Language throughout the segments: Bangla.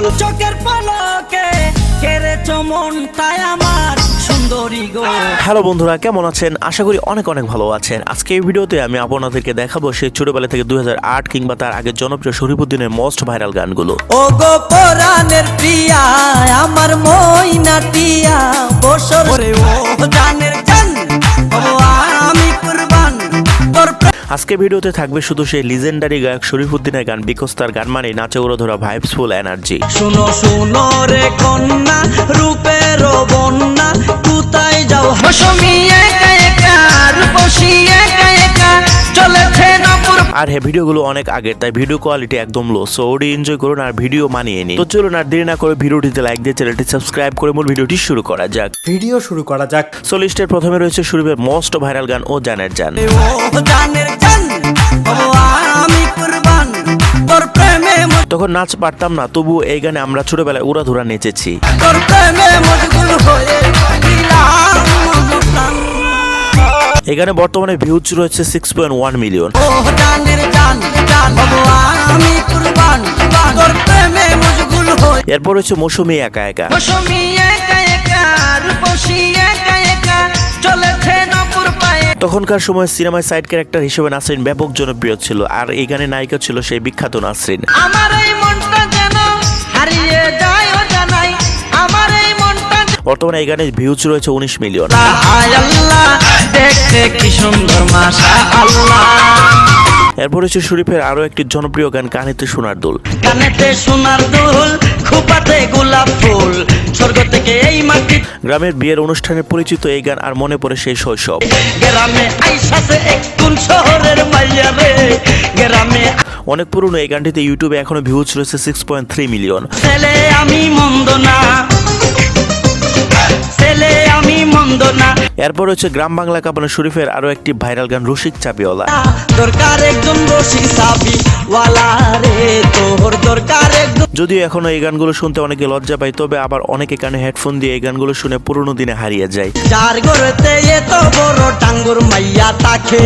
পাগল চোখের পলকে কেড়েছো মনটাই আমার সুন্দরী গো। হ্যালো বন্ধুরা, কেমন আছেন? আশা করি অনেক অনেক ভালো আছেন। আজকে এই ভিডিওতে আমি আপনাদেরকে দেখাবো সেই ছোটবেলা থেকে 2008 কিংবা তার আগে জনপ্রিয় শরীফুদ্দিনের মোস্ট ভাইরাল গানগুলো। ও গো পরাণের প্রিয়া আমার মইনা টিয়া বসর ওরে ও জানের জান ও আমি কুরবান তোর। আজকে ভিডিওতে থাকবে শুধু সেই লিজেন্ডারি গায়ক শরীফুদ্দিনের গান, বিকজ তার গান মানে নাচে উড়োধরা ভাইবসফুল এনার্জি। শুনো শুনো রে কন্যা রূপের বন্যা কোথায় যাও হাসমি একা একা রূপসী একা একা চলেছে নপুর। আর হ্যাঁ, ভিডিওগুলো অনেক আগের, তাই ভিডিও কোয়ালিটি একদম লো, সো ওডি এনজয় করুন আর ভিডিও মানিয়ে নিন। তো চলুন আর দেরি না করে ভিডিওটিতে লাইক দিয়ে চ্যানেলটি সাবস্ক্রাইব করে মূল ভিডিওটি শুরু করা যাক। সো লিস্টের প্রথমে রয়েছে শরীফের মোস্ট ভাইরাল গান ও জানের জান। ও জানের জান ও আমি কুরবান তোর প্রেমে তখন নাচ পারতাম না, তবু এই গানে আমরা ছোটবেলায় উড়াধুরা নেচেছি। তোর প্রেমে মজগুল হয়ে দিলাম মস্তান। এই গানে বর্তমানে ভিউজ রয়েছে 6.1 মিলিয়ন। ও জানের জান জান ও আমি কুরবান তোর প্রেমে মজগুল হয়ে। এরপর রয়েছে মৌসুমী একা একা। মৌসুমী একা একা রূপসী একা একা চলেছে নপুর পায়ে। তখনকার সময় সিনেমায় সাইড ক্যারেক্টার হিসেবে নাসরিন ব্যাপক জনপ্রিয় ছিল, আর এই গানে নায়িকা ছিল সেই বিখ্যাত নাসরিন। আমার এই মনটা যেন হারিয়ে যায় ও জানাই আমার এই মনটা। বর্তমানে এই গানে ভিউজ রয়েছে 19 মিলিয়ন। হায় আল্লাহ দেখতে কি সুন্দর মাশাআল্লাহ। এরপর রয়েছে শরীফের আরো একটি জনপ্রিয় গান কানেতে সোনার দুল। কানেতে সোনার দুল খোপাতে গোলাপ ফুল স্বর্গ থেকে এই মাটি। গ্রামের বিয়ের অনুষ্ঠানে পরিচিত এই গান, আর মনে পড়ে সেই শৈশব। গ্রামে আইসাছে একটুন শহরের মাইয়া রে গ্রামে। অনেক পুরনো এই গানটিতে ইউটিউবে এখনো ভিউজ রয়েছে 6.3 মিলিয়ন। ছেলে আমি মন্দ না ছেলে আমি মন্দ না। এরপর রয়েছে গ্রাম বাংলা কাঁপানো শরীফের আরো একটি ভাইরাল গান রসিক চাপিওয়ালা। দরকার একজন রসিক চাপিওয়ালা রে তোর দরকার একজন। যদিও এখনো এই গানগুলো শুনতে অনেকে লজ্জা পায়, তবে আবার অনেকে কানে হেডফোন দিয়ে এই গানগুলো শুনে পুরোনো দিনে হারিয়ে যায়। যার ঘরেতে এত বড় টাঙ্গুর মাইয়া তাকে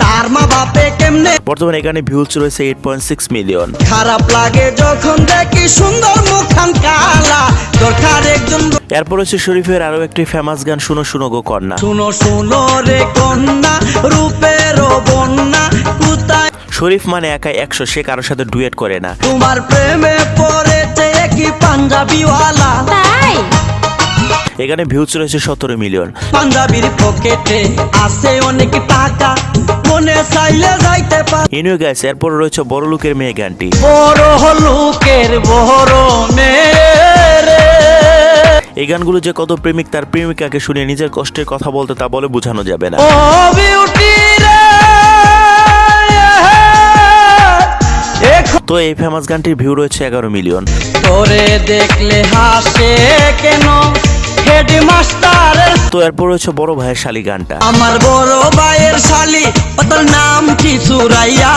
তার মা বাপে কেমনে। বর্তমানে এই গানে ভিউজ রয়েছে 8.6 মিলিয়ন। খারাপ লাগে যখন দেখি সুন্দর মুখখান কালা দরকার একজন। এরপর হচ্ছে শরীফের আরো একটি ফেমাস গান শুনো শুনো গো কন্যা। শুনো শুনো রে কন্যা রূপের বন্যা কোথায়। শরীফ মানে একাই 100, সে কারোর সাথে ডুয়েট করে না। তোমার প্রেমে পড়েছে কি পাঞ্জাবিওয়ালা তাই। এখানে ভিউজ রয়েছে 17 মিলিয়ন। পাঞ্জাবির পকেটে আছে অনেক টাকা মনে চাইলে যাইতে পারে। এনিও গাইস, এরপর রয়েছে বড় লোকের মেয়ে গানটি। বড় লোকের বড় মেয়ে। এই গানগুলো যে কত প্রেমিক তার প্রেমিকাকে শুনে নিজের কষ্টের কথা বলতে, তা বলে বোঝানো যাবে না। ও বিউটি রে তো এই ফেমাস গানটির ভিউ রয়েছে 11 মিলিয়ন। তোরে দেখলে হাসে কেন হেডমাস্টার। তো এরপর রয়েছে বড় ভাইয়ের শালি গানটা। আমার বড় ভাইয়ের শালি ওর নাম কি সুরাইয়া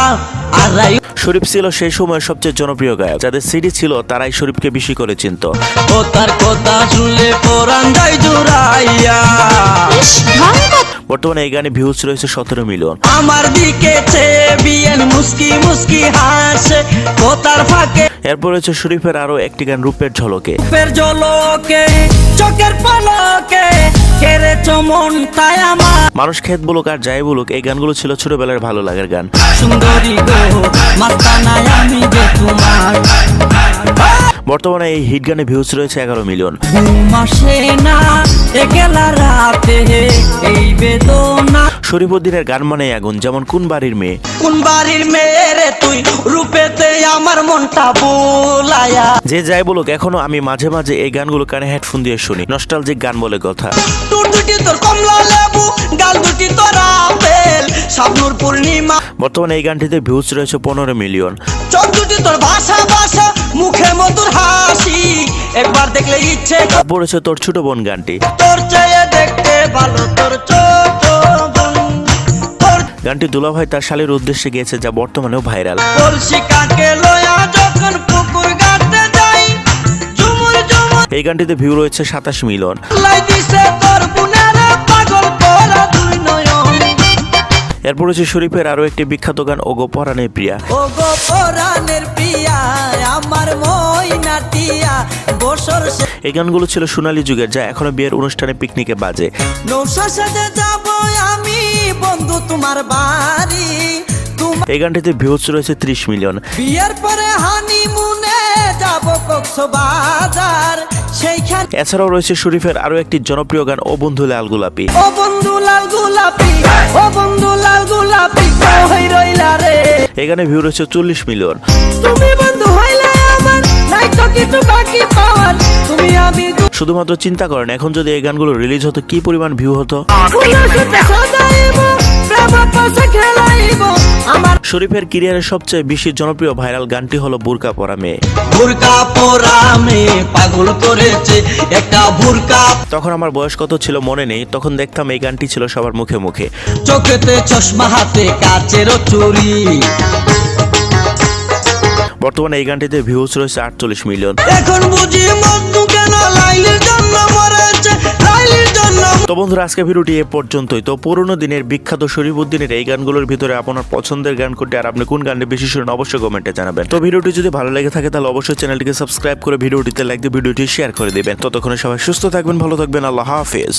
আর শরীফ ছিল সেই সময়ের সবচেয়ে জনপ্রিয় গায়ক, যাদের সিডি ছিল তারাই শরীফকে বেশি করে চিনত। ও তার কথা শুনলে পরাণ যায় জুড়াইয়া। বর্তমানে এই গানে ভিউজ রয়েছে 17 মিলিয়ন। আমার দিকে চেয়ে বিয়েন মুস্কি মুস্কি হাসে কথার ফাঁকে। এরপর রয়েছে শরীফের আরো একটি গান রূপের ঝলকে। রূপের ঝলকে চোখের পলকে কেড়েছো মনটাই আমার। মানুষ খেত বলুক আর যাই বলুক, এই গানগুলো ছিল ছোটবেলার ভালো লাগার গান। সুন্দরী গো মাস্তানায় আমি যে তোমার। বর্তমানে এই হিট গানে ভিউজ রয়েছে 11 মিলিয়ন। ঘুম আসে না একলা রাতে এই বেদনা। শরীফুদ্দিনের গান মানে আগুন, যেমন কোন বাড়ির মেয়ে। কোন বাড়ির মেয়ে রে তুই রূপেতে আমার মনটা বুলায়া। যে যাই বলুক, এখনো আমি মাঝে মাঝে এই গানগুলো কানে হেডফোন দিয়ে শুনি। নস্টালজিক গান বলে কথা। টুট দুটি তোর কমলা লেবু গাল দুটি তোর আপেল শাবনুর পূর্ণিমা। বর্তমানে এই গানটিতে ভিউজ রয়েছে 15 মিলিয়ন। চোখ দুটি তোর ভাষা ভাষা মুখে মধুর হাসি একবার দেখলে ইচ্ছে। তারপর রয়েছে তোর ছোট বোন গানটি। তোর চেয়ে দেখতে ভালো তোর ছোট বোন। গানটি দুলাভাই তার শালীর উদ্দেশ্যে গিয়েছে, যা বর্তমানেও ভাইরাল। কলসিকাকে লয়া যখন পুকুর ঘাটে যাই ঝুমুর ঝুমুর। এই গানটিতে ভিউ রয়েছে 27 মিলিয়ন। লাই দিছে তোর বুনের পাগল করা দুই নয়ন। এরপর হচ্ছে শরীফের আরো একটি বিখ্যাত গান ওগো পরাণের প্রিয়া। ও গো পরাণের প্রিয়া আমার ময়নাটিয়া বছর এই গানগুলো ছিল সোনালী যুগের, যা এখনো বিয়ের অনুষ্ঠানে পিকনিকে বাজে। নৌসার সাথে যাব আমি বন্ধু তোমার বাড়ি। এই গানটিতে ভিউজ রয়েছে 30 মিলিয়ন। বিয়ের পরে হানিমুনে যাব কক্সবাজার সেইখানে। এছাড়াও রয়েছে শরীফের আরো একটি জনপ্রিয় গান ও বন্ধু লাল গোলাপি। ও বন্ধু লাল গোলাপি, ও বন্ধু লাল গোলাপি কই রইলা রে। এই গানে ভিউ রয়েছে 40 মিলিয়ন। তুমি বন্ধু হইলে আমার নাই তো কিছু বাকি পাওয়ার, তুমি আমি শুধুমাত্র চিন্তা করেন এখন যদি এই গানগুলো রিলিজ হতো কি পরিমাণ ভিউ হতো। শরীফের ক্যারিয়ারের সবচেয়ে বেশি জনপ্রিয় ভাইরাল গানটি হলো বুরকা পরা মেয়ে। বুরকা পরা মেয়ে পাগল করেছে একটা বুরকা। তখন আমার বয়স কত ছিল মনে নেই, তখন দেখতাম এই গানটি ছিল সবার মুখে মুখে। চোখেতে চশমা হাতে কাচের চুরি। বর্তমানে এই গানটিতে ভিউজ রয়েছে 48 মিলিয়ন। এখন বুঝি মজনু কেন লাইলির জন্য মরেছে, লাইলির জন্য। তো বন্ধুরা আজকে ভিডিওটি এ পর্যন্তই। তো পুরোনো দিনের বিখ্যাত শরীফউদ্দিনের এই গানগুলোর ভিতরে আপনার পছন্দের গান কোনটি আর আপনি কোন গানটি বেশি শুনেন অবশ্যই কমেন্টে জানাবেন। তো ভিডিওটি যদি ভালো লেগে থাকে তাহলে অবশ্যই চ্যানেলটিকে সাবস্ক্রাইব করে ভিডিওটিতে লাইক দিয়ে ভিডিওটি শেয়ার করে দিবেন। ততক্ষণে সবাই সুস্থ থাকবেন, ভালো থাকবেন, আল্লাহ হাফেজ।